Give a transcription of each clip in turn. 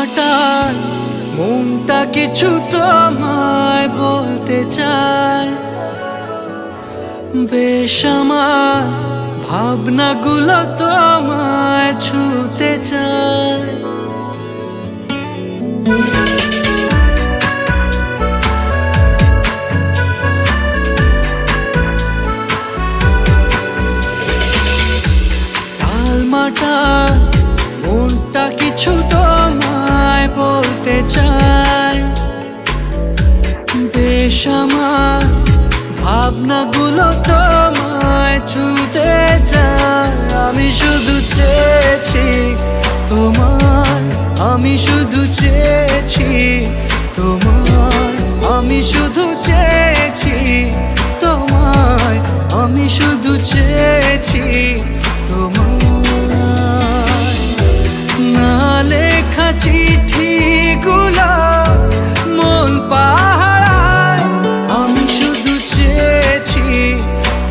মাটাল মনটা কিছু তোমায় বলতে চায়। বেশ আমার ভাবনাগুলো তোমায় ছুতে চায়। টালমাটাল মনটা কিছু তোমায় বলতে চায়। বেশ আমার ভাবনাগুলো তোমায় ছুতে চায়। আমি শুধু চেয়েছি তোমায়, আমি শুধু চেয়েছি তোমায়, আমি শুধু চেয়েছি তোমায়, আমি শুধু চেয়েছি তোমায়। না লেখা চিঠিগুলো মন পাহারায়। আমি শুধু চেয়েছি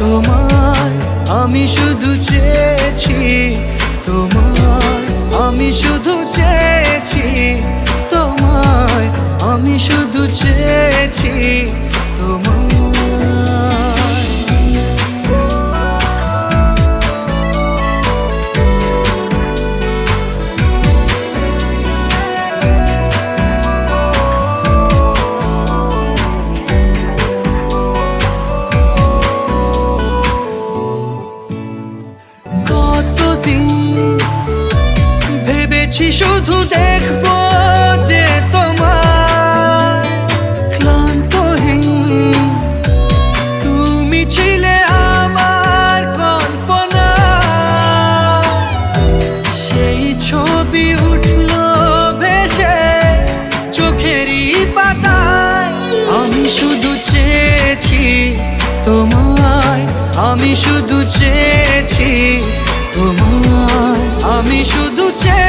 তোমায়, আমি শুধু চেয়েছি তোমায়, আমি শুধু চেয়েছি তোমায়, আমি শুধু চেয়েছি তোমায়। ভেবেছি শুধু দেখবো যে তোমার ক্লান্তহীন তুমি ছিলে আমার কল্পনা। সেই ছবি উঠলো ভেসে চোখেরই পাতায়। আমি শুধু চেয়েছি তোমায়, আমি শুধু চেয়েছি তোমায়, আমি শুধু চেয়েছি